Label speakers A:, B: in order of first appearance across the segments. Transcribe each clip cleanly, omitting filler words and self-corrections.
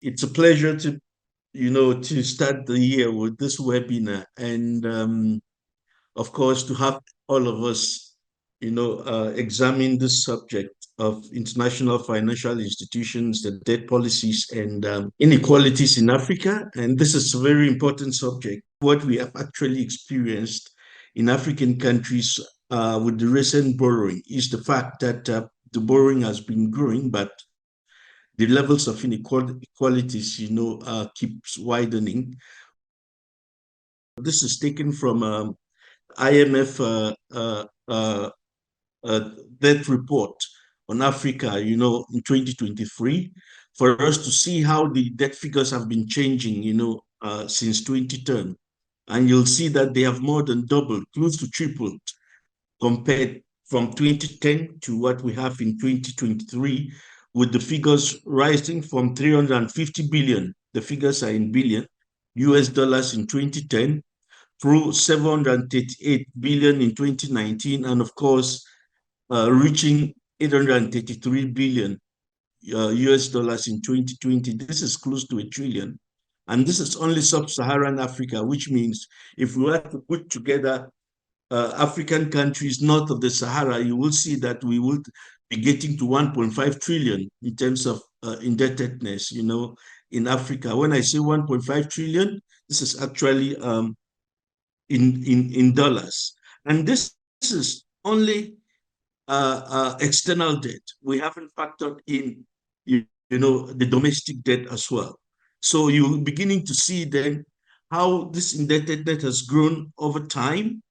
A: It's a pleasure to start the year with this webinar and, of course, to have all of us, examine this subject of international financial institutions, the debt policies, and inequalities in Africa. And this is a very important subject. What we have actually experienced in African countries with the recent borrowing is the fact that the borrowing has been growing, but the levels of inequalities, keeps widening. This is taken from IMF uh, debt report on Africa, in 2023, for us to see how the debt figures have been changing, since 2010. And you'll see that they have more than doubled, close to tripled, compared from 2010 to what we have in 2023, with the figures rising from 350 billion, the figures are in billion, US dollars in 2010, through 738 billion in 2019, and of course, reaching 833 billion US dollars in 2020. This is close to a trillion. And this is only sub-Saharan Africa, which means if we were to put together African countries north of the Sahara, you will see that we would be getting to 1.5 trillion in terms of indebtedness, in Africa. When I say 1.5 trillion, this is actually in dollars. And this is only external debt. We haven't factored in, the domestic debt as well. So you're beginning to see then how this indebtedness has grown over time,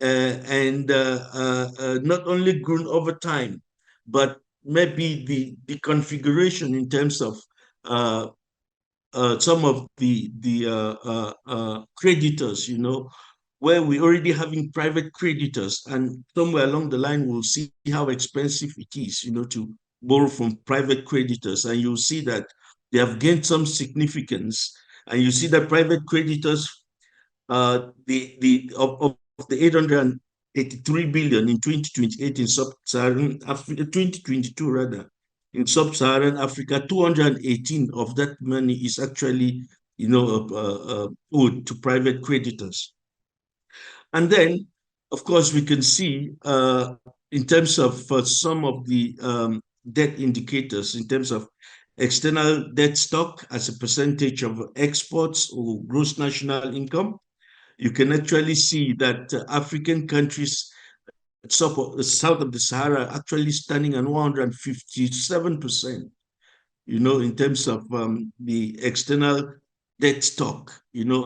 A: and not only grown over time, but maybe the configuration in terms of some of the creditors, where we already having private creditors, and somewhere along the line we'll see how expensive it is, to borrow from private creditors, and you'll see that they have gained some significance, and you see that private creditors, the of the 883 billion in 2028 in sub-Saharan Africa, 2022 rather, in sub-Saharan Africa, 218 of that money is actually, owed to private creditors. And then, of course, we can see in terms of some of the debt indicators, in terms of external debt stock as a percentage of exports or gross national income, you can actually see that African countries south of the Sahara are actually standing at 157%, in terms of the external debt stock,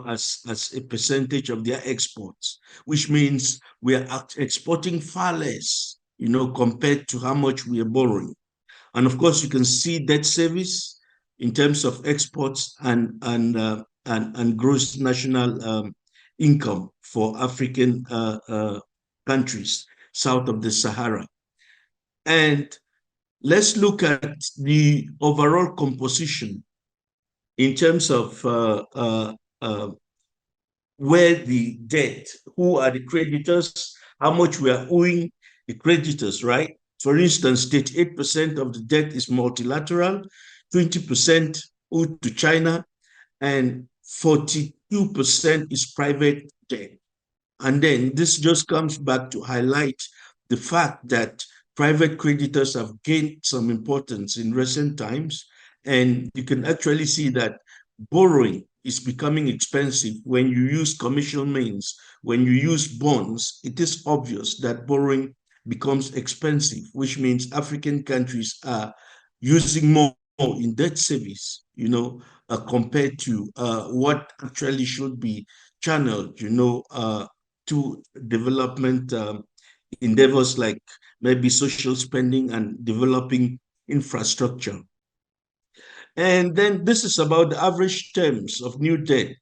A: as a percentage of their exports, which means we are exporting far less, compared to how much we are borrowing. And of course, you can see debt service in terms of exports and gross national income for African countries south of the Sahara. And let's look at the overall composition in terms of where the debt, who are the creditors, how much we are owing the creditors, right? For instance, 38% of the debt is multilateral, 20% owed to China, and 42% is private debt. And then this just comes back to highlight the fact that private creditors have gained some importance in recent times. And you can actually see that borrowing is becoming expensive when you use commercial means. When you use bonds, it is obvious that borrowing becomes expensive, which means African countries are using more in debt service, compared to what actually should be channeled, to development endeavors like maybe social spending and developing infrastructure. And then this is about the average terms of new debt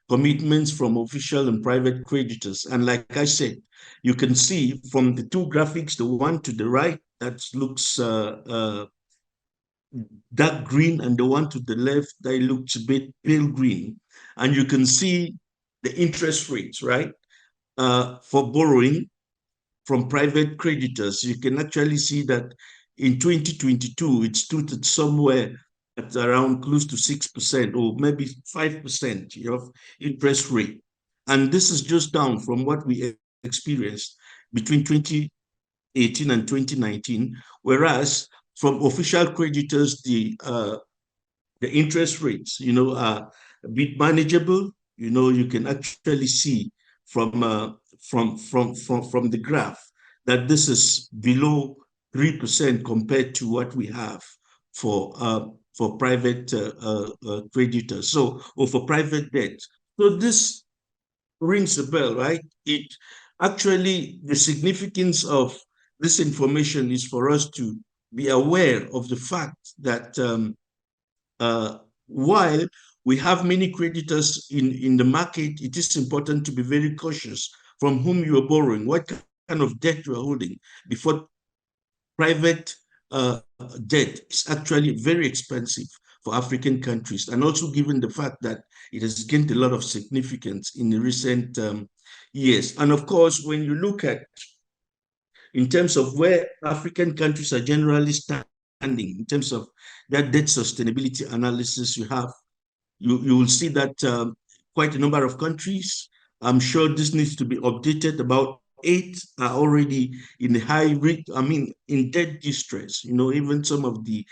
A: commitments from official and private creditors. And like I said, you can see from the two graphics, the one to the right that looks dark green, and the one to the left that looks a bit pale green. And you can see the interest rates, right? For borrowing from private creditors. You can actually see that in 2022, it stood at somewhere at around close to 6% or maybe 5% of interest rate. And this is just down from what we experienced between 2018 and 2019, whereas from official creditors, the interest rates, are a bit manageable. You can actually see from from the graph that this is below 3% compared to what we have for private creditors, or for private debt. So this rings a bell, right? It actually, the significance of this information is for us to be aware of the fact that while we have many creditors in the market, it is important to be very cautious from whom you are borrowing, what kind of debt you are holding, before private uh, debt is actually very expensive for African countries, and also given the fact that it has gained a lot of significance in the recent years. And of course, when you look at in terms of where African countries are generally standing in terms of their debt sustainability analysis, you will see that quite a number of countries. I'm sure this needs to be updated. About eight are already in the high rate. I mean, in debt distress. Even some of the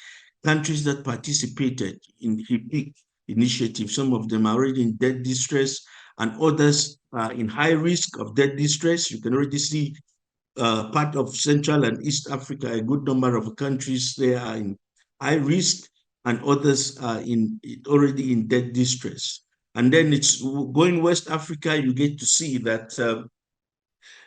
A: countries that participated in the HIPIC initiative, some of them are already in debt distress, and others are in high risk of debt distress. You can already see part of Central and East Africa, a good number of countries there are in high risk, and others are already in debt distress. And then it's going West Africa, you get to see that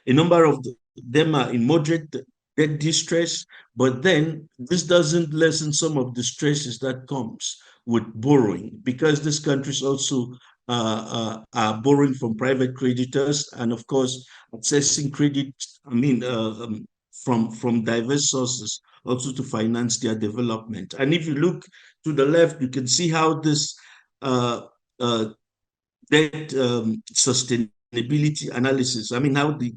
A: a number of them are in moderate debt distress, but then this doesn't lessen some of the stresses that comes with borrowing, because these countries also are borrowing from private creditors, and of course accessing credit, I mean, from diverse sources also to finance their development. And if you look to the left, you can see how this uh, uh, debt sustainability analysis, I mean, how the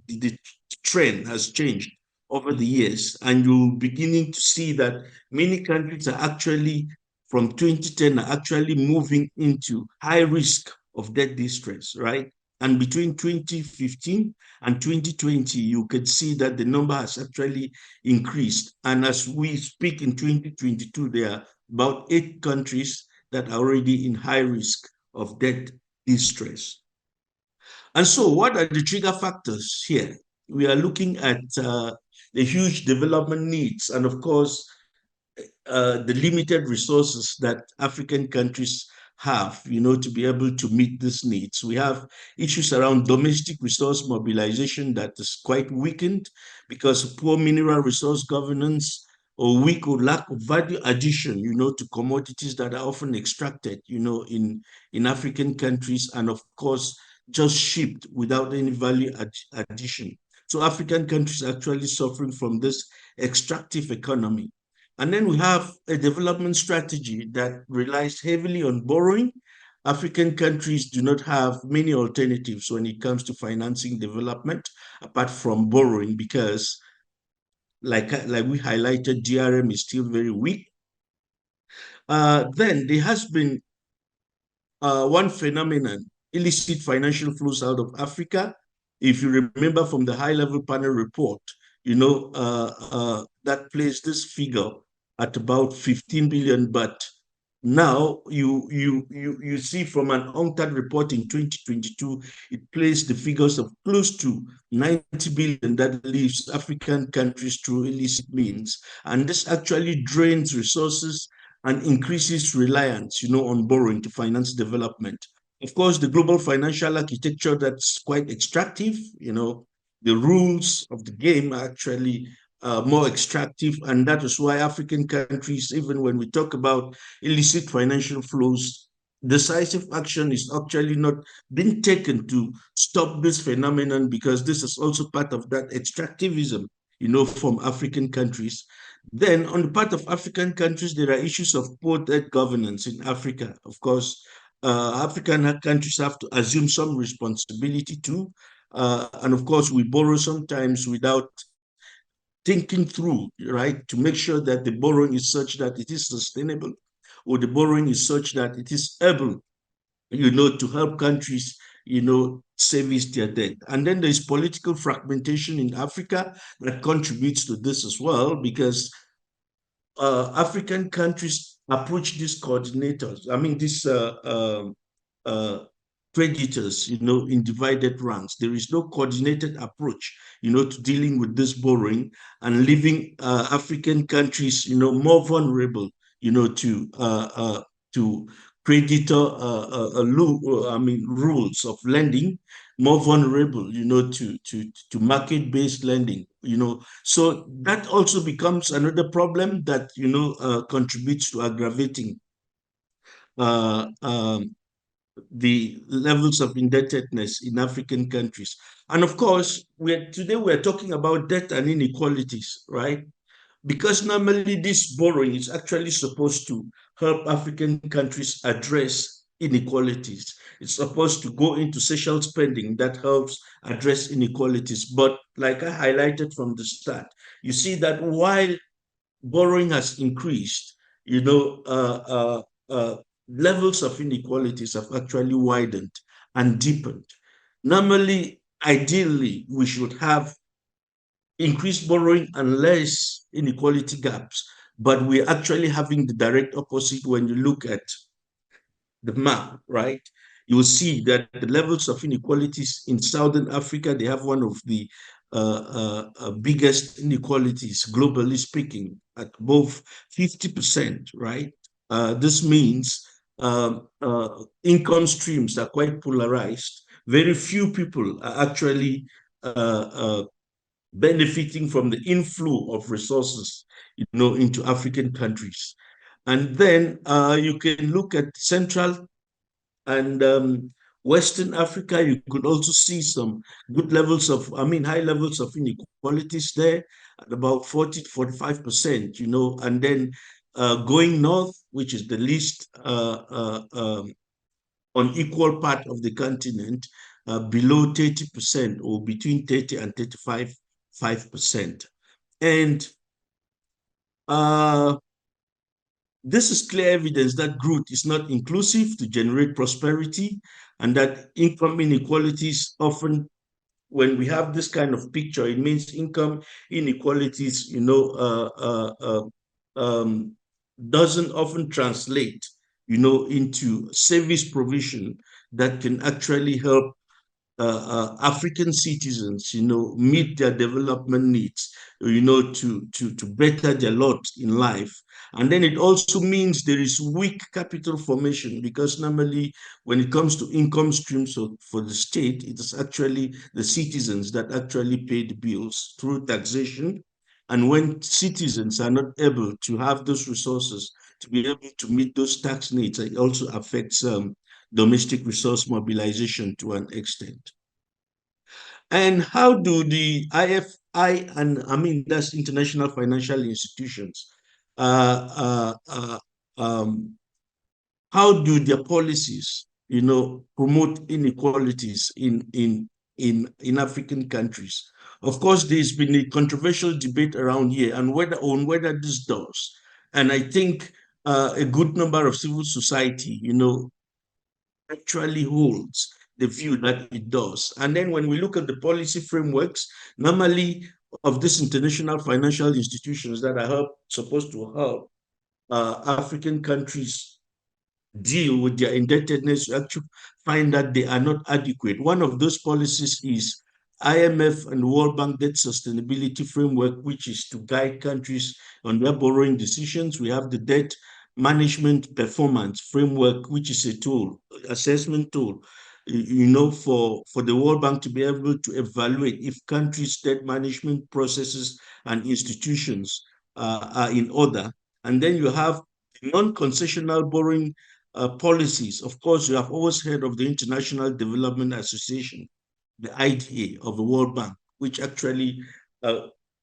A: trend has changed over the years. And you're beginning to see that many countries are actually, from 2010, are actually moving into high risk of debt distress, right? And between 2015 and 2020, you can see that the number has actually increased. And as we speak in 2022, there are about 8 countries that are already in high risk of debt distress. And so, what are the trigger factors here? We are looking at the huge development needs, and of course, the limited resources that African countries have, to be able to meet these needs. We have issues around domestic resource mobilization that is quite weakened because of poor mineral resource governance, or weak or lack of value addition, to commodities that are often extracted, in African countries, and of course, just shipped without any value addition. So African countries are actually suffering from this extractive economy. And then we have a development strategy that relies heavily on borrowing. African countries do not have many alternatives when it comes to financing development apart from borrowing, because, like we highlighted, DRM is still very weak. Then there has been one phenomenon: illicit financial flows out of Africa. If you remember from the high level panel report, that placed this figure at about 15 billion. But now you see from an UNCTAD report in 2022, it placed the figures of close to 90 billion that leaves African countries through illicit means. And this actually drains resources and increases reliance, on borrowing to finance development. Of course, the global financial architecture that's quite extractive, the rules of the game are actually more extractive, and that is why African countries, even when we talk about illicit financial flows, decisive action is actually not being taken to stop this phenomenon, because this is also part of that extractivism, from African countries. Then, on the part of African countries, there are issues of poor debt governance in Africa. Of course, African countries have to assume some responsibility too. And of course, we borrow sometimes without thinking through, right, to make sure that the borrowing is such that it is sustainable. or the borrowing is such that it is able, to help countries, service their debt. And then there's political fragmentation in Africa that contributes to this as well, because African countries approach these coordinators, these uh, creditors, in divided ranks. There is no coordinated approach, to dealing with this borrowing, and leaving African countries, more vulnerable, to creditor, rules of lending, more vulnerable, to market-based lending, so that also becomes another problem that contributes to aggravating uh, um, the levels of indebtedness in African countries. And of course, today we're talking about debt and inequalities, right? Because normally this borrowing is actually supposed to help African countries address inequalities. It's supposed to go into social spending that helps address inequalities. But like I highlighted from the start, you see that while borrowing has increased, you know, uh, levels of inequalities have actually widened and deepened. Normally, ideally, we should have increased borrowing and less inequality gaps, but we're actually having the direct opposite when you look at the map, right? You will see that the levels of inequalities in Southern Africa, they have one of the biggest inequalities, globally speaking, at above 50%, right? This means income streams are quite polarized. Very few people are actually benefiting from the inflow of resources, into African countries. And then you can look at Central and Western Africa. You could also see some good levels of, high levels of inequalities there at about 40 to 45%, and then going north, which is the least unequal part of the continent, below 30%, or between 30 and 35%. And uh, this is clear evidence that growth is not inclusive to generate prosperity, and that income inequalities often, when we have this kind of picture, it means income inequalities, doesn't often translate, into service provision that can actually help African citizens, meet their development needs, to better their lot in life. And then it also means there is weak capital formation, because normally when it comes to income streams for the state, it is actually the citizens that actually pay the bills through taxation. And when citizens are not able to have those resources to be able to meet those tax needs, it also affects domestic resource mobilization to an extent. And how do the IFI, and that's international financial institutions, uh, uh, uh, um, how do their policies, promote inequalities in African countries? Of course, there's been a controversial debate around here and whether this does. And I think a good number of civil society, actually holds the view that it does. And then when we look at the policy frameworks, normally of these international financial institutions that are supposed to help African countries deal with their indebtedness, you actually find that they are not adequate. One of those policies is IMF and World Bank debt sustainability framework, which is to guide countries on their borrowing decisions. We have the debt management performance framework, which is a tool, assessment tool, for the World Bank to be able to evaluate if countries' debt management processes and institutions are in order. And then you have non-concessional borrowing policies. Of course, you have always heard of the International Development Association, the IDA of the World Bank, which actually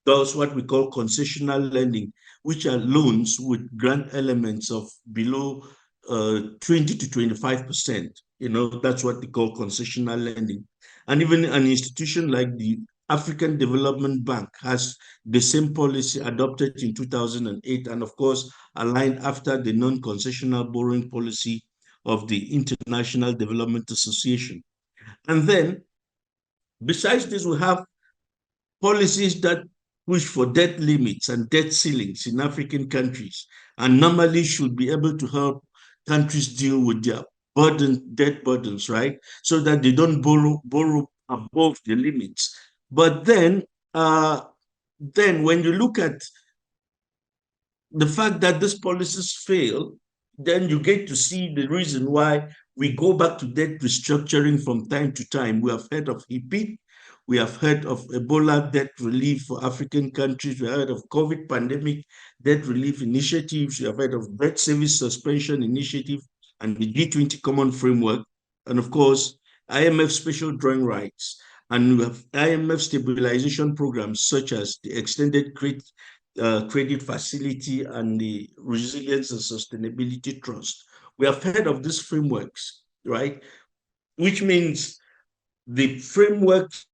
A: does what we call concessional lending, which are loans with grant elements of below 20 to 25%. That's what they call concessional lending. And even an institution like the African Development Bank has the same policy adopted in 2008, and of course, aligned after the non-concessional borrowing policy of the International Development Association. And then, besides this, we have policies that push for debt limits and debt ceilings in African countries, and normally should be able to help countries deal with their debt burdens, right? So that they don't borrow above the limits. But then when you look at the fact that these policies fail, then you get to see the reason why we go back to debt restructuring from time to time. We have heard of EPIC, we have heard of Ebola debt relief for African countries, we have heard of COVID pandemic debt relief initiatives, we have heard of debt service suspension initiative and the G20 common framework, and of course, IMF special drawing rights. And we have IMF stabilization programs such as the extended credit facility and the resilience and sustainability trust. We have heard of these frameworks, right? Which means the frameworks,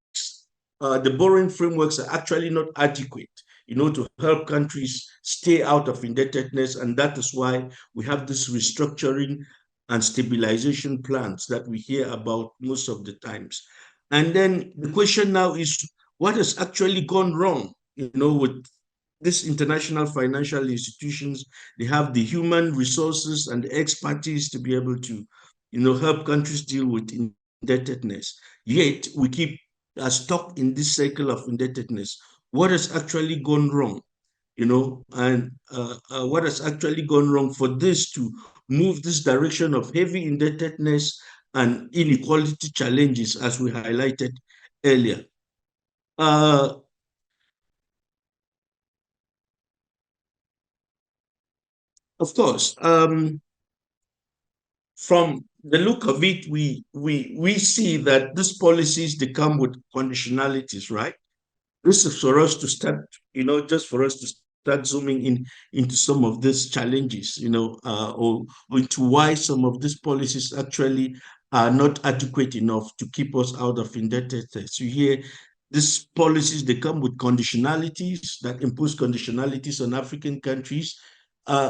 A: the borrowing frameworks are actually not adequate, to help countries stay out of indebtedness. And that is why we have this restructuring and stabilization plans that we hear about most of the times. And then the question now is, what has actually gone wrong, with these international financial institutions? They have the human resources and the expertise to be able to, help countries deal with indebtedness. Yet we keep stuck in this cycle of indebtedness. What has actually gone wrong? And what has actually gone wrong for this to move this direction of heavy indebtedness and inequality challenges, as we highlighted earlier? Uh, of course, from the look of it, we see that these policies, they come with conditionalities, right? This is for us to start, just for us to start zooming in into some of these challenges, or into why some of these policies actually are not adequate enough to keep us out of indebtedness. You hear these policies, they come with conditionalities that impose conditionalities on African countries,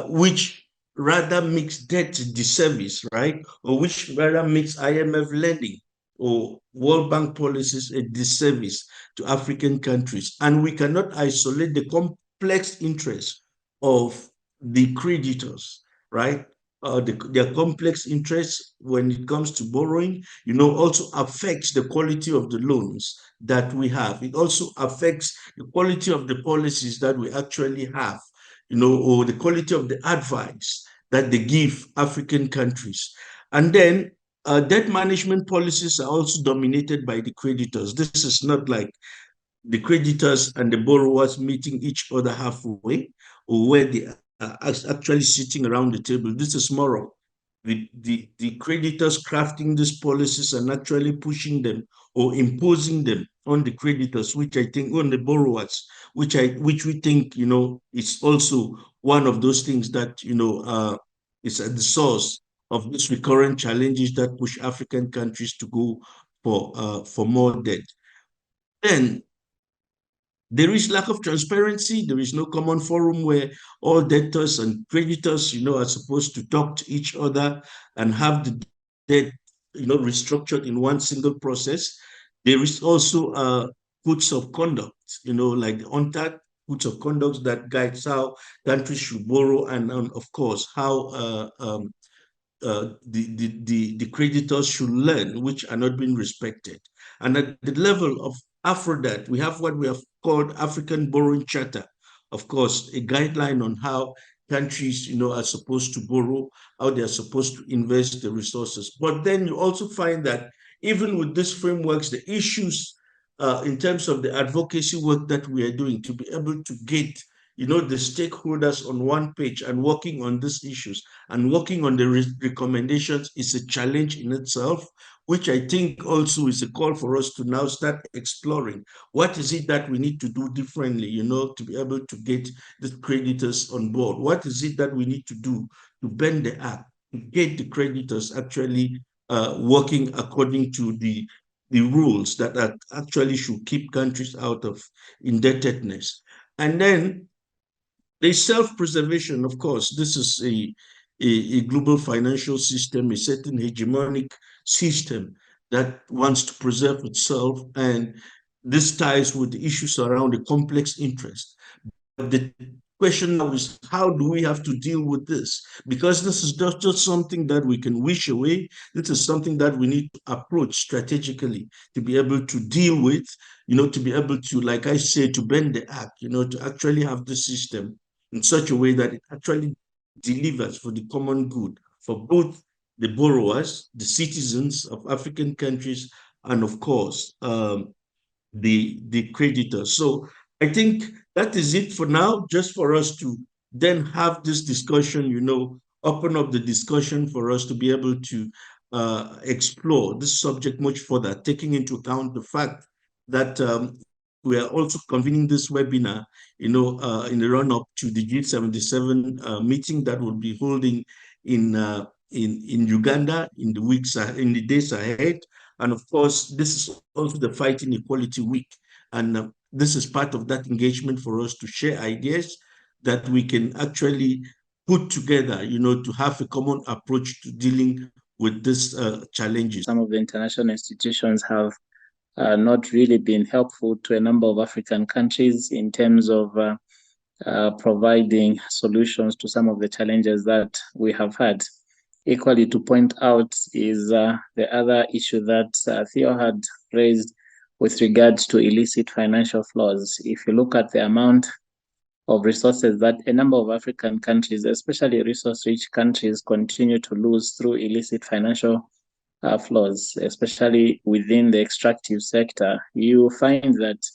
A: which rather makes debt disservice, right? Or which rather makes IMF lending or World Bank policies a disservice to African countries. And we cannot isolate the complex interests of the creditors, right? Their complex interests when it comes to borrowing, also affects the quality of the loans that we have. It also affects the quality of the policies that we actually have, or the quality of the advice that they give African countries. And then debt management policies are also dominated by the creditors. This is not like the creditors and the borrowers meeting each other halfway, or where they are actually sitting around the table. This is more of the creditors crafting these policies and actually pushing them or imposing them on the creditors, which I think on the borrowers, which we think, is also one of those things that, is at the source of these recurrent challenges that push African countries to go for more debt. Then there is lack of transparency. There is no common forum where all debtors and creditors, are supposed to talk to each other and have the debt, restructured in one single process. There is also codes of conduct, like the UNTAD codes of conduct that guides how countries should borrow, and of course, how the creditors should learn, which are not being respected. And at the level of AfroDebt, we have what we have called African Borrowing Charter. Of course, a guideline on how countries, are supposed to borrow, how they are supposed to invest the resources. But then you also find that even with these frameworks, the issues in terms of the advocacy work that we are doing to be able to get, the stakeholders on one page and working on these issues and working on the recommendations is a challenge in itself, which I think also is a call for us to now start exploring what is it that we need to do differently, to be able to get the creditors on board. What is it that we need to do to bend the act, to get the creditors actually working according to the the rules that actually should keep countries out of indebtedness. And then there's self-preservation, of course. This is a global financial system, a certain hegemonic system that wants to preserve itself. And this ties with the issues around the complex interest. The question now is, how do we have to deal with this? Because this is just something that we can wish away. This is something that we need to approach strategically to be able to deal with, to be able to, like I say, to bend the act, to actually have the system in such a way that it actually delivers for the common good for both the borrowers, the citizens of African countries, and of course, the creditors. So I think that is it for now, just for us to then have this discussion, open up the discussion for us to be able to explore this subject much further, taking into account the fact that we are also convening this webinar, in the run up to the G77 meeting that will be holding in in Uganda in the days ahead. And of course, this is also the Fight Inequality Week. And this is part of that engagement for us to share ideas that we can actually put together, to have a common approach to dealing with these challenges.
B: Some of the international institutions have not really been helpful to a number of African countries in terms of providing solutions to some of the challenges that we have had. Equally, to point out is the other issue that Theo had raised with regards to illicit financial flows. If you look at the amount of resources that a number of African countries, especially resource-rich countries, continue to lose through illicit financial flows, especially within the extractive sector, you find that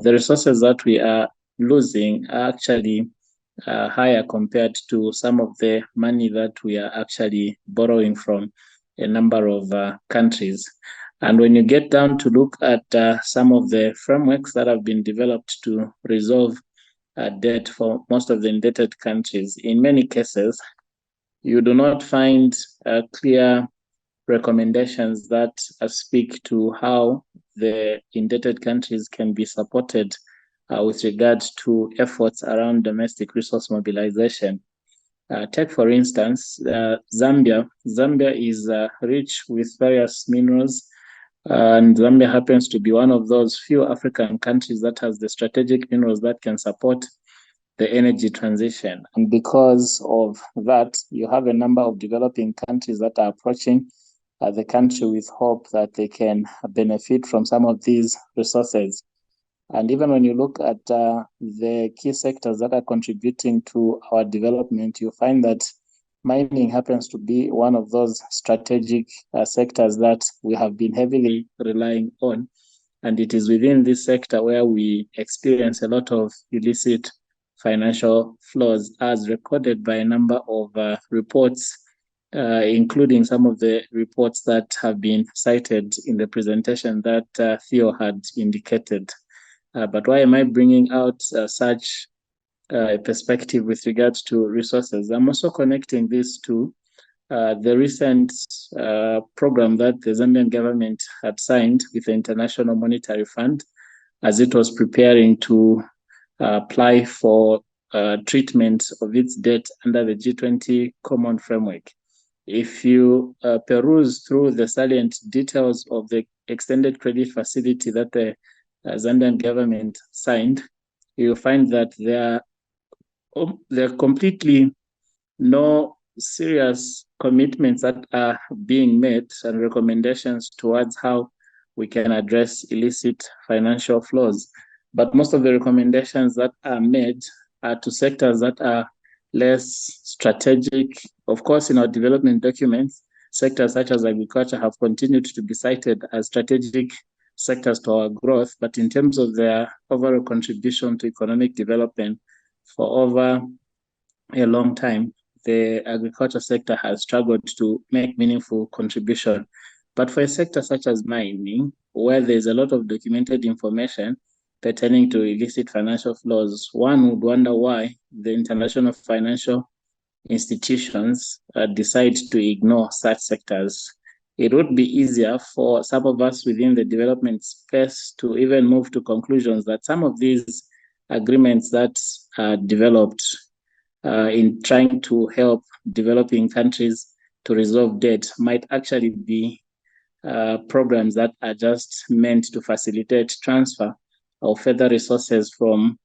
B: the resources that we are losing are actually higher compared to some of the money that we are actually borrowing from a number of countries. And when you get down to look at some of the frameworks that have been developed to resolve debt for most of the indebted countries, in many cases, you do not find clear recommendations that speak to how the indebted countries can be supported with regards to efforts around domestic resource mobilization. Take, for instance, Zambia. Zambia is rich with various minerals, and Zambia happens to be one of those few African countries that has the strategic minerals that can support the energy transition. And because of that, you have a number of developing countries that are approaching the country with hope that they can benefit from some of these resources. And even when you look at the key sectors that are contributing to our development, you find that mining happens to be one of those strategic sectors that we have been heavily relying on. And it is within this sector where we experience a lot of illicit financial flows, as recorded by a number of reports, including some of the reports that have been cited in the presentation that Theo had indicated. But why am I bringing out such a perspective with regards to resources? I'm also connecting this to the recent program that the Zambian government had signed with the International Monetary Fund as it was preparing to apply for treatment of its debt under the G20 Common Framework. If you peruse through the salient details of the extended credit facility that the Zambian government signed, you find that there are completely no serious commitments that are being made and recommendations towards how we can address illicit financial flows. But most of the recommendations that are made are to sectors that are less strategic. Of course, in our development documents, sectors such as agriculture have continued to be cited as strategic sectors to our growth, but in terms of their overall contribution to economic development for over a long time, the agriculture sector has struggled to make meaningful contribution. But for a sector such as mining, where there's a lot of documented information pertaining to illicit financial flows, one would wonder why the international financial institutions decide to ignore such sectors. it would be easier for some of us within the development space to even move to conclusions that some of these agreements that are developed in trying to help developing countries to resolve debt might actually be programs that are just meant to facilitate transfer of further resources from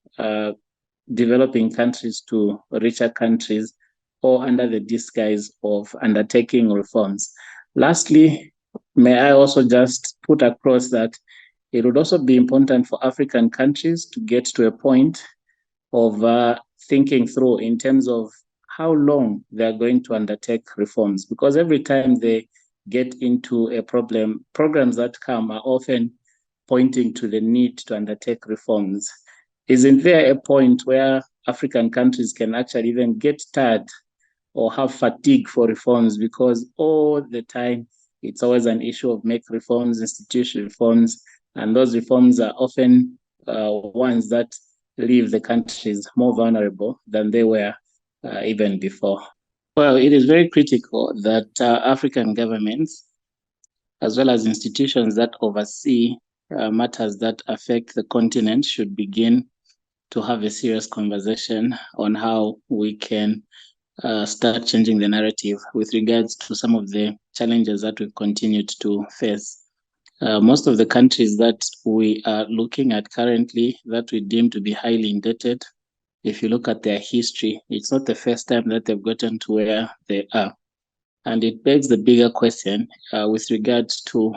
B: developing countries to richer countries, or under the disguise of undertaking reforms. Lastly, may I also just put across that it would also be important for African countries to get to a point of thinking through in terms of how long they're going to undertake reforms, because every time they get into a problem, programs that come are often pointing to the need to undertake reforms. Isn't there a point where African countries can actually even get tired or have fatigue for reforms, because all the time it's always an issue of make reforms, institutional reforms, and those reforms are often ones that leave the countries more vulnerable than they were even before? Well, it is very critical that African governments, as well as institutions that oversee matters that affect the continent, should begin to have a serious conversation on how we can start changing the narrative with regards to some of the challenges that we've continued to face. Most of the countries that we are looking at currently that we deem to be highly indebted, if you look at their history, it's not the first time that they've gotten to where they are. And it begs the bigger question with regards to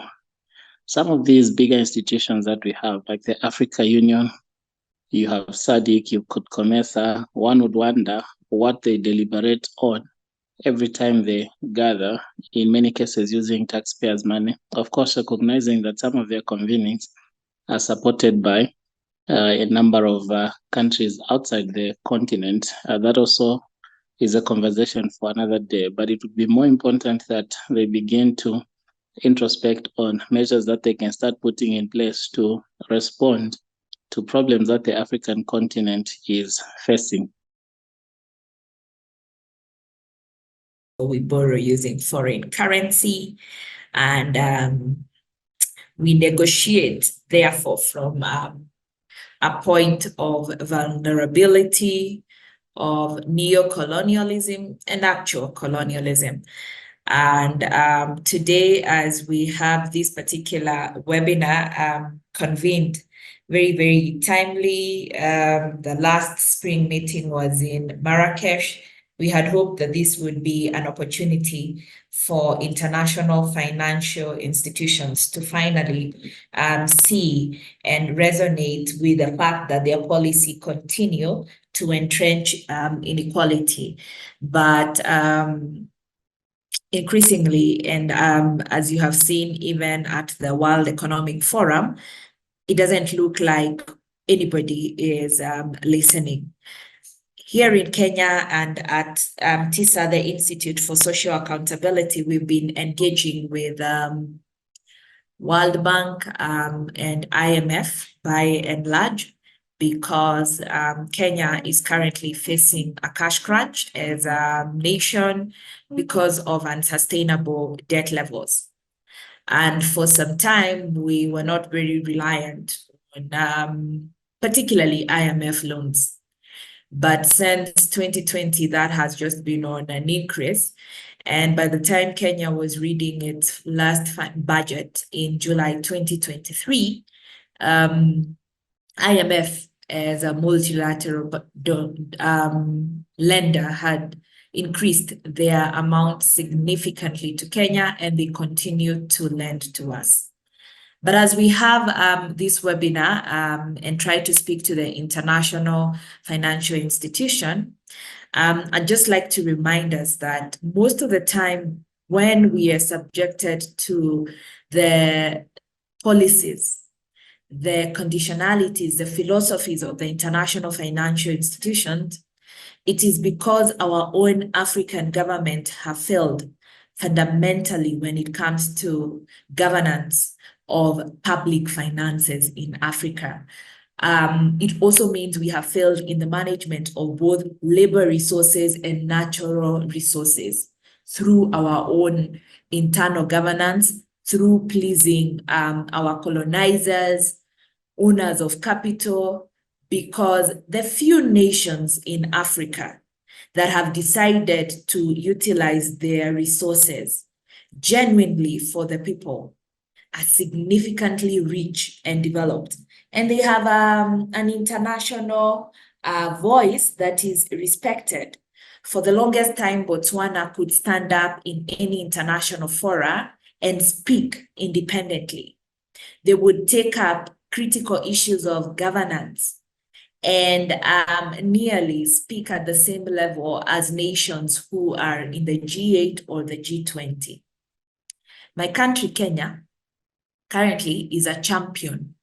B: some of these bigger institutions that we have, like the Africa Union, you have SADC, you could COMESA. One would wonder what they deliberate on every time they gather, in many cases using taxpayers' money. Of course, recognizing that some of their convenings are supported by a number of countries outside the continent. That also is a conversation for another day, but it would be more important that they begin to introspect on measures that they can start putting in place to respond to problems that the African continent is facing.
C: We borrow using foreign currency, and we negotiate, therefore, from a point of vulnerability, of neo-colonialism and actual colonialism. And today, as we have this particular webinar convened, very, very timely. The last spring meeting was in Marrakesh. We had hoped that this would be an opportunity for international financial institutions to finally see and resonate with the fact that their policy continue to entrench inequality. But increasingly, and as you have seen even at the World Economic Forum, it doesn't look like anybody is listening. Here in Kenya and at TISA, the Institute for Social Accountability, we've been engaging with World Bank and IMF by and large, because Kenya is currently facing a cash crunch as a nation because of unsustainable debt levels. And for some time, we were not very reliant on particularly IMF loans. But since 2020, that has just been on an increase. And by the time Kenya was reading its last budget in July 2023, IMF, as a multilateral lender, had increased their amount significantly to Kenya, and they continue to lend to us. But as we have this webinar and try to speak to the international financial institution, I'd just like to remind us that most of the time when we are subjected to the policies, the conditionalities, the philosophies of the international financial institutions, it is because our own African government have failed fundamentally when it comes to governance of public finances in Africa. It also means we have failed in the management of both labor resources and natural resources through our own internal governance through pleasing our colonizers, owners of capital, because the few nations in Africa that have decided to utilize their resources genuinely for the people are significantly rich and developed. And they have an international voice that is respected. For the longest time, Botswana could stand up in any international fora and speak independently. They would take up critical issues of governance and nearly speak at the same level as nations who are in the G8 or the G20. My country, Kenya, currently is a champion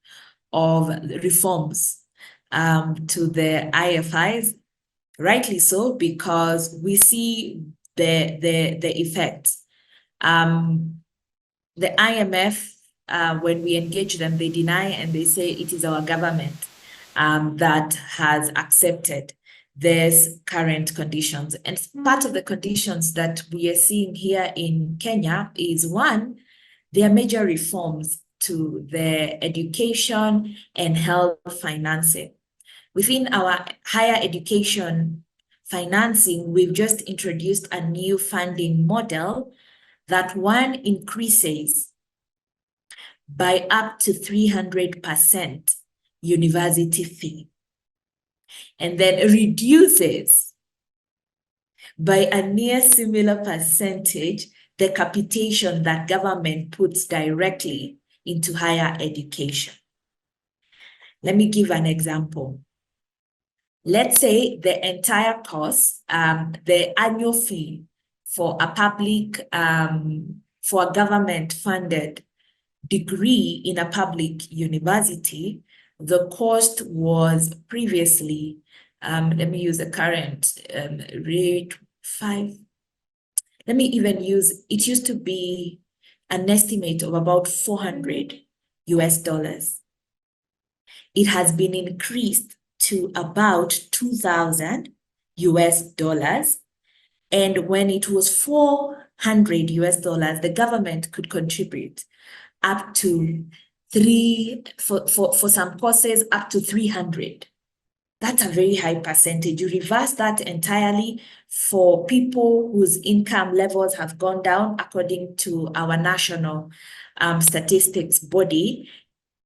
C: of reforms to the IFIs, rightly so, because we see the effects. The IMF, when we engage them, they deny and they say it is our government that has accepted these current conditions. And part of the conditions that we are seeing here in Kenya is, one, there are major reforms to the education and health financing. Within our higher education financing, we've just introduced a new funding model that, one, increases by up to 300% university fee, and then reduces by a near similar percentage the capitation that government puts directly into higher education. Let me give an example. Let's say the entire course, the annual fee for a public, for a government-funded degree in a public university, the cost was previously, let me use the current rate, let me even use, it used to be an estimate of about $400 US. It has been increased to about 2,000 US. And when it was 400 US dollars, the government could contribute up to for some courses, up to 300. That's a very high percentage. You reverse that entirely for people whose income levels have gone down according to our national statistics body.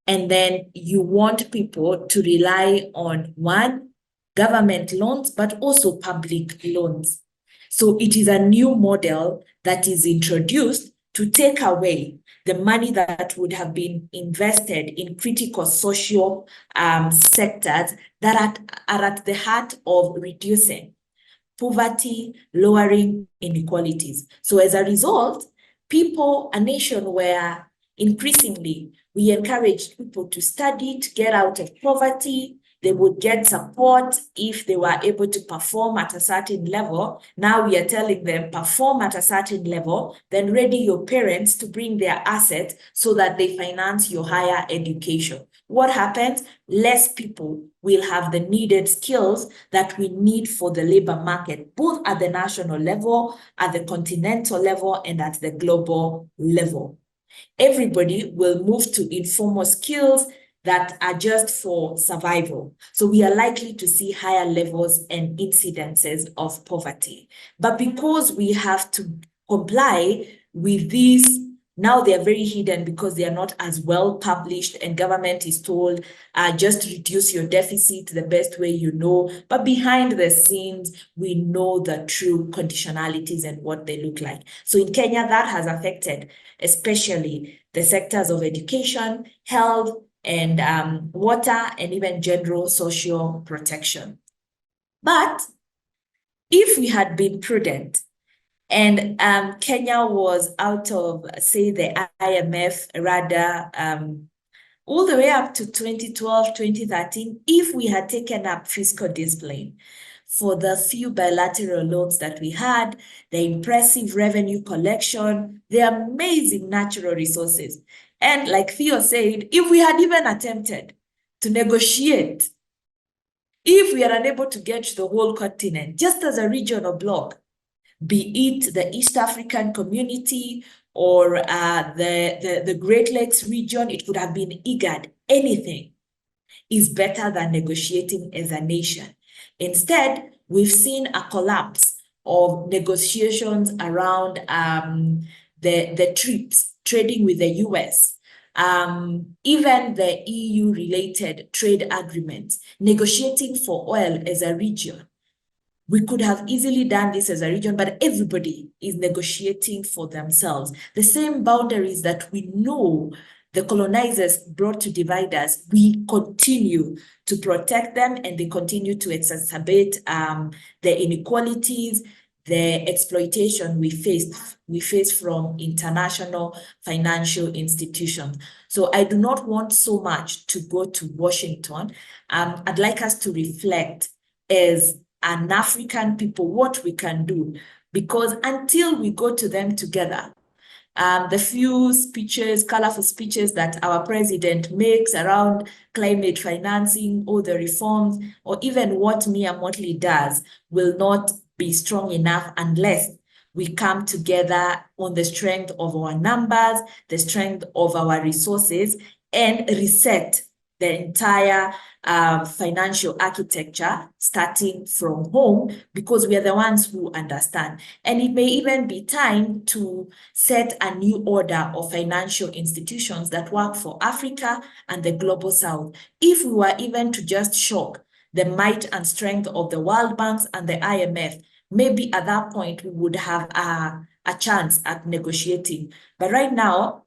C: And then you want people to rely on, one, government loans, but also public loans. So it is a new model that is introduced to take away the money that would have been invested in critical social sectors that are at the heart of reducing poverty, lowering inequalities. So as a result, a nation where increasingly we encourage people to study, to get out of poverty, they would get support if they were able to perform at a certain level. Now we are telling them, perform at a certain level, then ready your parents to bring their assets so that they finance your higher education. What happens? Less people will have the needed skills that we need for the labor market, both at the national level, at the continental level, and at the global level. Everybody will move to informal skills that are just for survival. So we are likely to see higher levels and incidences of poverty. But because we have to comply with these, now they are very hidden because they are not as well published, and government is told, just reduce your deficit the best way you know. But behind the scenes, we know the true conditionalities and what they look like. So in Kenya, that has affected especially the sectors of education, health, and water, and even general social protection. But if we had been prudent, and Kenya was out of, say, the IMF radar all the way up to 2012, 2013, if we had taken up fiscal discipline for the few bilateral loans that we had, the impressive revenue collection, the amazing natural resources. And like Theo said, if we had even attempted to negotiate, if we are unable to get the whole continent, just as a regional bloc, be it the East African community or the Great Lakes region, it could have been IGAD, anything is better than negotiating as a nation. Instead, we've seen a collapse of negotiations around the TRIPS, trading with the US, even the EU-related trade agreements, negotiating for oil as a region. We could have easily done this as a region, but everybody is negotiating for themselves. The same boundaries that we know the colonizers brought to divide us, we continue to protect them, and they continue to exacerbate the inequalities, the exploitation we face from international financial institutions. So I do not want so much to go to Washington. I'd like us to reflect as an African people what we can do, because until we go to them together, the few speeches, colorful speeches that our president makes around climate financing or the reforms, or even what Mia Motley does, will not be strong enough unless we come together on the strength of our numbers, the strength of our resources, and reset the entire financial architecture starting from home, because we are the ones who understand. And it may even be time to set a new order of financial institutions that work for Africa and the global South. If we were even to just shock the might and strength of the World Banks and the IMF, maybe at that point we would have a chance at negotiating. But right now,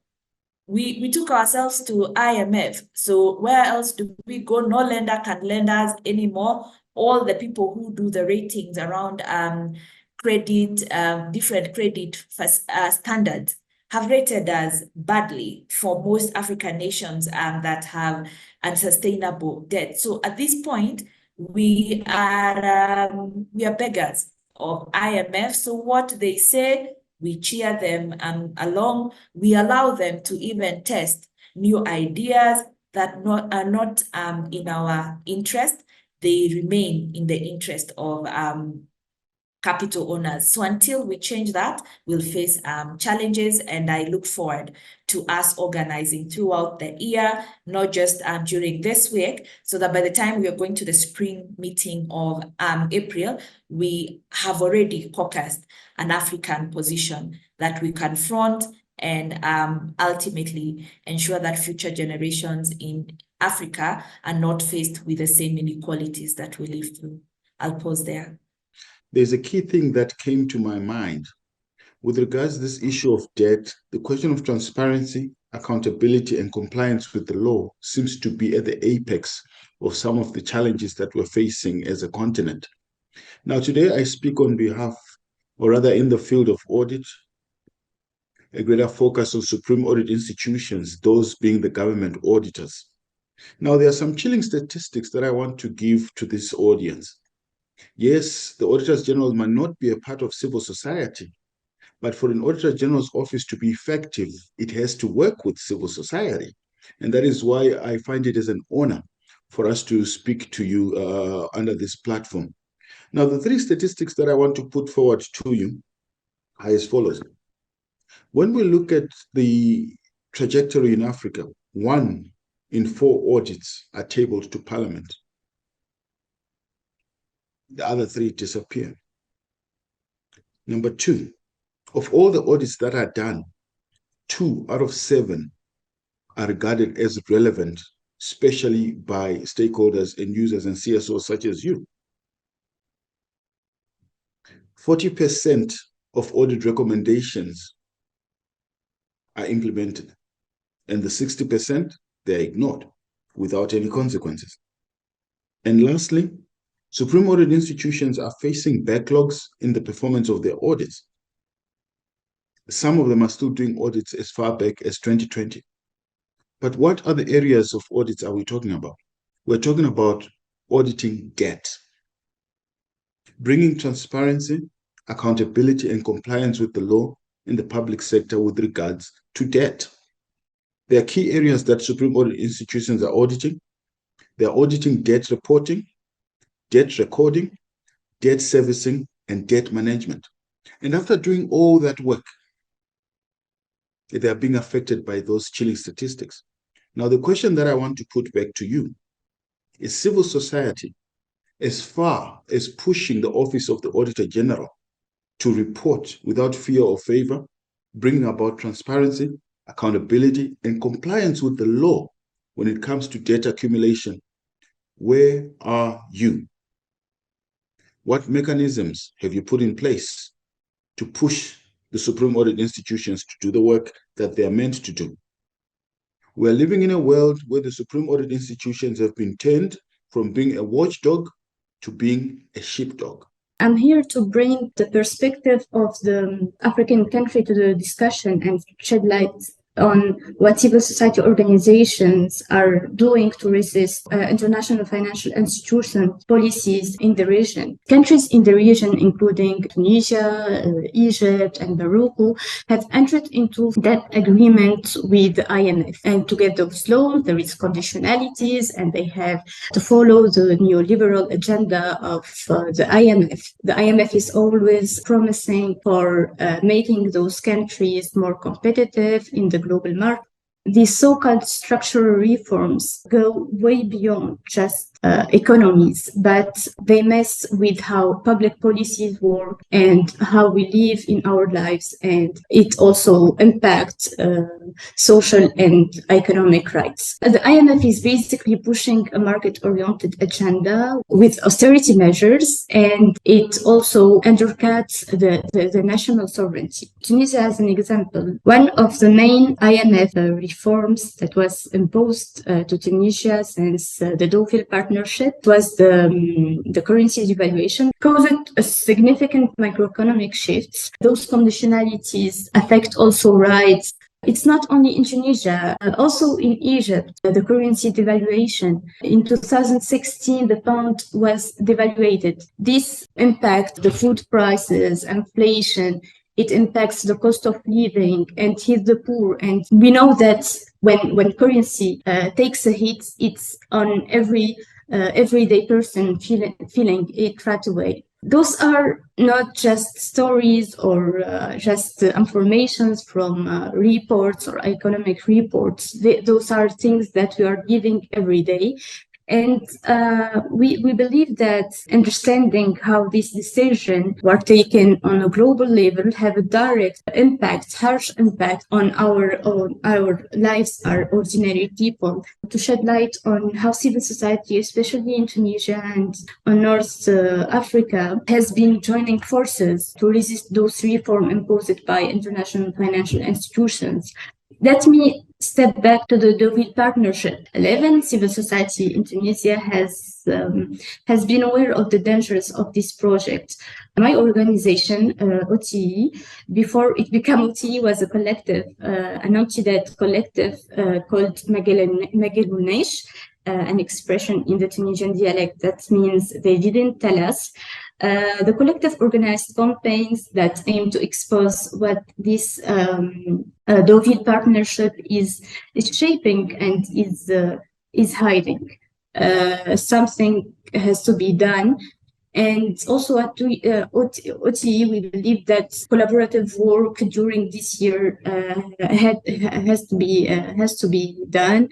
C: we took ourselves to IMF. So where else do we go? No lender can lend us anymore. All the people who do the ratings around credit, different credit standards have rated us badly for most African nations that have unsustainable debt. So at this point, we are beggars of IMF. So what they say, we cheer them along. We allow them to even test new ideas that are not in our interest. They remain in the interest of capital owners. So until we change that, we'll face challenges, and I look forward to us organizing throughout the year, not just during this week, so that by the time we are going to the spring meeting of April, we have already caucused an African position that we confront and ultimately ensure that future generations in Africa are not faced with the same inequalities that we live through. I'll pause there.
D: There's a key thing that came to my mind. With regards to this issue of debt, the question of transparency, accountability, and compliance with the law seems to be at the apex of some of the challenges that we're facing as a continent. Now, today I speak on behalf, or rather in the field of audit, a greater focus on supreme audit institutions, those being the government auditors. Now, there are some chilling statistics that I want to give to this audience. Yes, the Auditors General might not be a part of civil society, but for an Auditor General's office to be effective, it has to work with civil society. And that is why I find it as an honor for us to speak to you under this platform. Now, the three statistics that I want to put forward to you are as follows. When we look at the trajectory in Africa, 1 in 4 audits are tabled to Parliament. The other 3 disappear. Number 2, of all the audits that are done, 2 out of 7 are regarded as relevant, especially by stakeholders and users and CSOs such as you. 40% of audit recommendations are implemented, and the 60%, they're ignored without any consequences. And lastly, Supreme Audit institutions are facing backlogs in the performance of their audits. Some of them are still doing audits as far back as 2020. But what other areas of audits are we talking about? We're talking about auditing debt, bringing transparency, accountability, and compliance with the law in the public sector with regards to debt. There are key areas that Supreme Audit institutions are auditing. They are auditing debt reporting, debt recording, debt servicing, and debt management. And after doing all that work, they are being affected by those chilling statistics. Now, the question that I want to put back to you is civil society, as far as pushing the Office of the Auditor General to report without fear or favor, bringing about transparency, accountability, and compliance with the law when it comes to data accumulation, where are you? What mechanisms have you put in place to push the Supreme Audit institutions to do the work that they are meant to do? We're living in a world where the Supreme Audit institutions have been turned from being a watchdog to being a sheepdog.
E: I'm here to bring the perspective of the African country to the discussion and shed light on what civil society organizations are doing to resist international financial institution policies in the region. Countries in the region, including Tunisia, Egypt, and Morocco, have entered into that agreement with the IMF. And to get those loans, there is conditionalities, and they have to follow the neoliberal agenda of the IMF. The IMF is always promising for making those countries more competitive in the global market. These so-called structural reforms go way beyond just economies, but they mess with how public policies work and how we live in our lives, and it also impacts social and economic rights. The IMF is basically pushing a market-oriented agenda with austerity measures, and it also undercuts the national sovereignty. Tunisia, as an example, one of the main IMF reforms that was imposed to Tunisia since the Deauville Partnership was the currency devaluation, caused a significant macroeconomic shifts. Those conditionalities affect also rights. It's not only in Tunisia, also in Egypt, the currency devaluation. In 2016, the pound was devaluated. This impacts the food prices, inflation. It impacts the cost of living and hits the poor. And we know that when currency takes a hit, it's on every everyday person feeling it right away. Those are not just stories or just informations from reports or economic reports. Those are things that we are living every day. And we believe that understanding how these decisions were taken on a global level have a direct impact, harsh impact on our lives, our ordinary people. To shed light on how civil society, especially in Tunisia and on North Africa, has been joining forces to resist those reforms imposed by international financial institutions. Let me step back to the Deauville Partnership. 11 civil society in Tunisia has been aware of the dangers of this project. My organization, OTE, before it became OTE, was a collective, an anti-debt collective called Magelounesh, an expression in the Tunisian dialect that means they didn't tell us. The collective organized campaigns that aim to expose what this Deauville Partnership is shaping and is hiding. Something has to be done. And also at OTE, we believe that collaborative work during this year has to be done.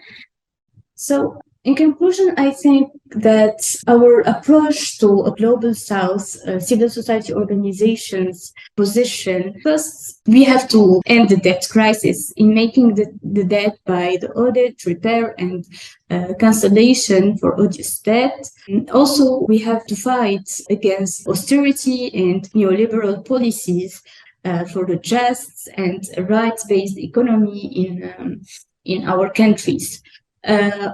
E: So in conclusion, I think that our approach to a global south, civil society organizations position, first, we have to end the debt crisis in making the debt by the audit, repair, and cancellation for odious debt. And also, we have to fight against austerity and neoliberal policies for the just and rights-based economy in our countries.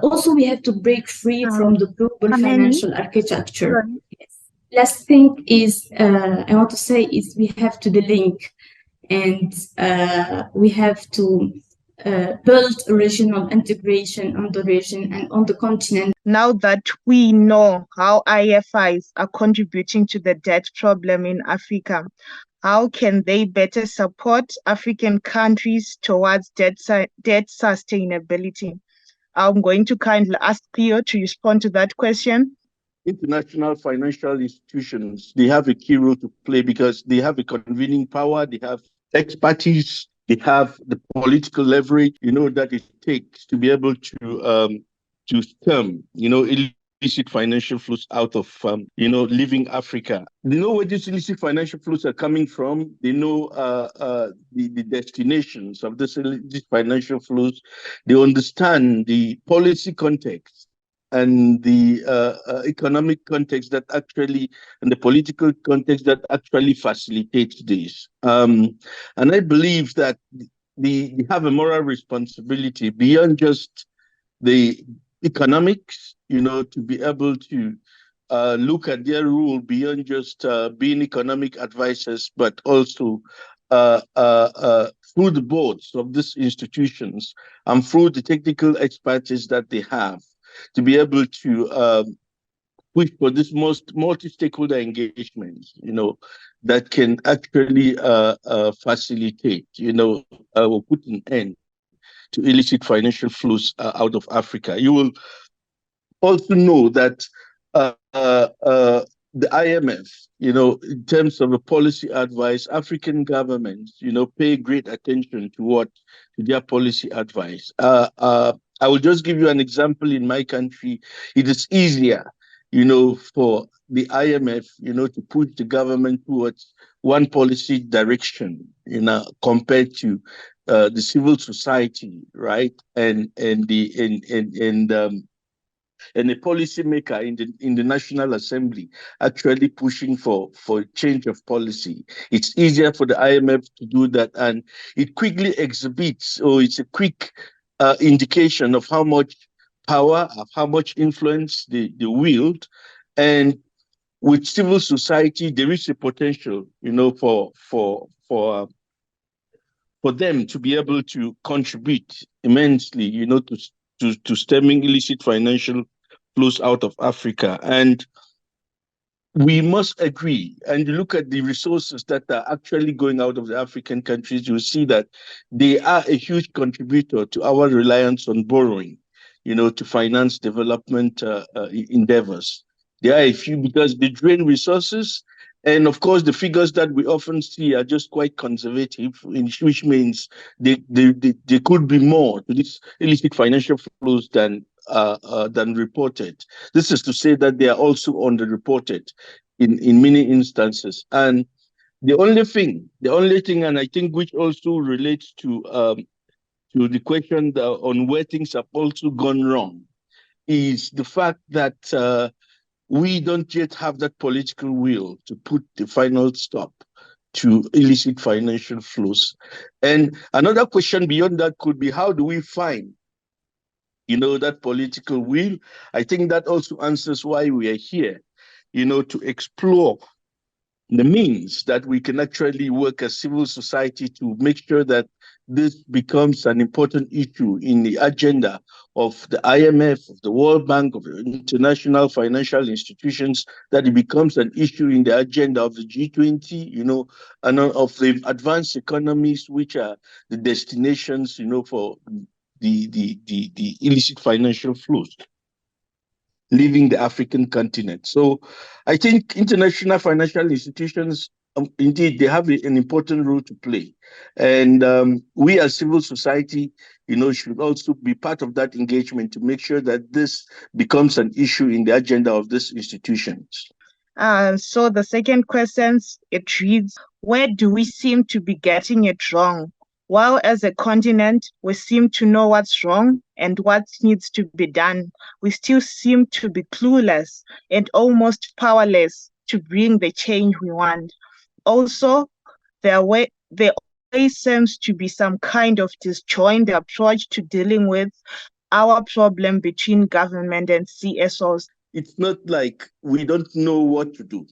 E: Also, we have to break free from the global financial architecture. Yes. Last thing is, I want to say is we have to delink, and we have to build regional integration on the region and on the continent.
F: Now that we know how IFIs are contributing to the debt problem in Africa, how can they better support African countries towards debt sustainability? I'm going to kindly ask Theo to respond to that question.
A: International financial institutions, they have a key role to play because they have a convening power, they have expertise, They have the political leverage, that it takes to be able to stem, illicit financial flows out of, leaving Africa. They know where these illicit financial flows are coming from. They know the destinations of this illicit financial flows. They understand the policy context and the economic context that actually, and the political context that actually facilitates this. And I believe that they have a moral responsibility beyond just the economics, to be able to look at their role beyond just being economic advisors, but also through the boards of these institutions and through the technical expertise that they have, to be able to push for this most multi-stakeholder engagement, that can actually facilitate, or put an end to illicit financial flows out of Africa. You will also know that the IMF, in terms of a policy advice, African governments, pay great attention to their policy advice. I will just give you an example in my country. It is easier, for the IMF, to push the government towards one policy direction, compared to the civil society, right? And a policymaker in the National Assembly actually pushing for change of policy. It's easier for the IMF to do that, and it quickly exhibits, or it's a quick indication of how much power, of how much influence they wield. And with civil society, there is a potential, for them to be able to contribute immensely, to stemming illicit financial flows out of Africa. And we must agree and look at the resources that are actually going out of the African countries. You'll see that they are a huge contributor to our reliance on borrowing, to finance development endeavors. They are a few because they drain resources. And of course, the figures that we often see are just quite conservative, which means they could be more to these illicit financial flows than reported. This is to say that they are also underreported in many instances. And the only thing, and I think which also relates to the question on where things have also gone wrong, is the fact that we don't yet have that political will to put the final stop to illicit financial flows. And another question beyond that could be, how do we find that political will? I think that also answers why we are here, to explore the means that we can actually work as civil society to make sure that this becomes an important issue in the agenda of the IMF, of the World Bank, of the international financial institutions, that it becomes an issue in the agenda of the G20, and of the advanced economies, which are the destinations, for the illicit financial flows leaving the African continent. So I think international financial institutions, indeed, they have an important role to play. And we as civil society, should also be part of that engagement to make sure that this becomes an issue in the agenda of these institutions.
F: So the second question, it reads, where do we seem to be getting it wrong? While as a continent, we seem to know what's wrong and what needs to be done, we still seem to be clueless and almost powerless to bring the change we want. Also, there always seems to be some kind of disjoint approach to dealing with our problem between government and CSOs.
A: It's not like we don't know what to do.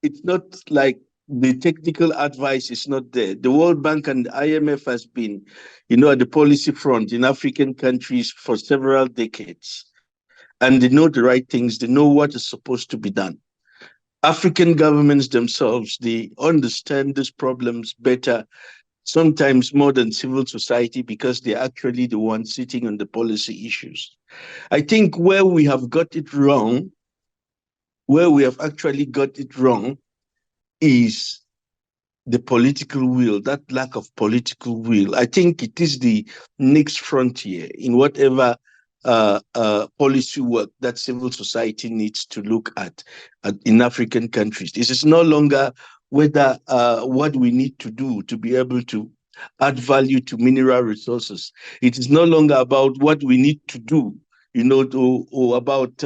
A: It's not like the technical advice is not there. The World Bank and the IMF has been, at the policy front in African countries for several decades. And they know the right things. They know what is supposed to be done. African governments themselves, they understand these problems better, sometimes more than civil society, because they're actually the ones sitting on the policy issues. I think where we have actually got it wrong, is the political will, that lack of political will. I think it is the next frontier in whatever policy work that civil society needs to look at in African countries. This is no longer whether what we need to do to be able to add value to mineral resources. It is no longer about what we need to do, or about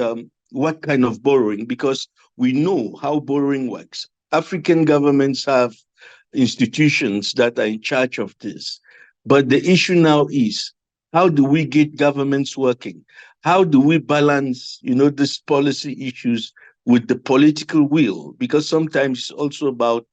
A: what kind of borrowing, because we know how borrowing works. African governments have institutions that are in charge of this. But the issue now is, how do we get governments working? How do we balance, these policy issues with the political will? Because sometimes it's also about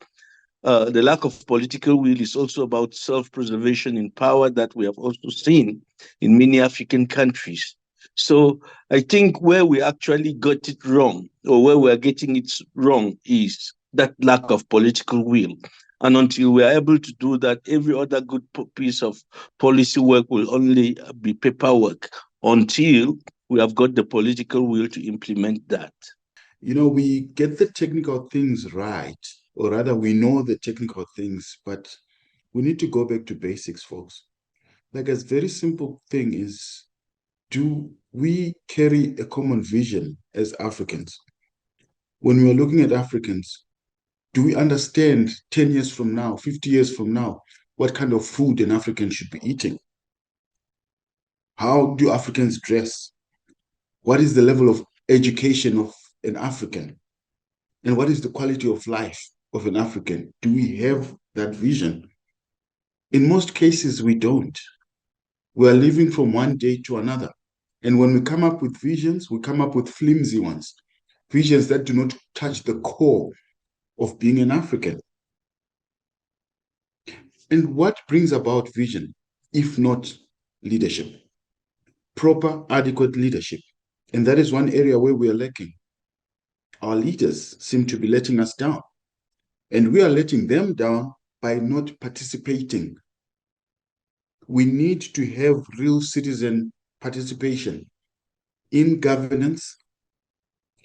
A: the lack of political will is also about self-preservation in power that we have also seen in many African countries. So I think where we actually got it wrong, or where we're getting it wrong, is that lack of political will. And until we are able to do that, every other good piece of policy work will only be paperwork until we have got the political will to implement that.
D: We get the technical things right, or rather, we know the technical things, but we need to go back to basics, folks. Like, a very simple thing is, do we carry a common vision as Africans? When we are looking at Africans, do we understand 10 years from now, 50 years from now, what kind of food an African should be eating? How do Africans dress? What is the level of education of an African? And what is the quality of life of an African? Do we have that vision? In most cases, we don't. We are living from one day to another. And when we come up with visions, we come up with flimsy ones, visions that do not touch the core of being an African. And what brings about vision, if not leadership? Proper, adequate leadership. And that is one area where we are lacking. Our leaders seem to be letting us down. And we are letting them down by not participating. We need to have real citizen participation in governance,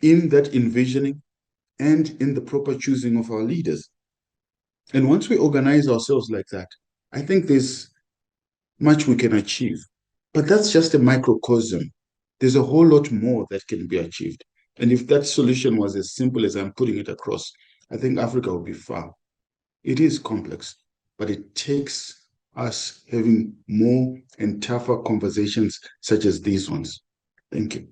D: in that envisioning, and in the proper choosing of our leaders. And once we organize ourselves like that, I think there's much we can achieve. But that's just a microcosm. There's a whole lot more that can be achieved. And if that solution was as simple as I'm putting it across, I think Africa would be far. It is complex, but it takes us having more and tougher conversations such as these ones. Thank you.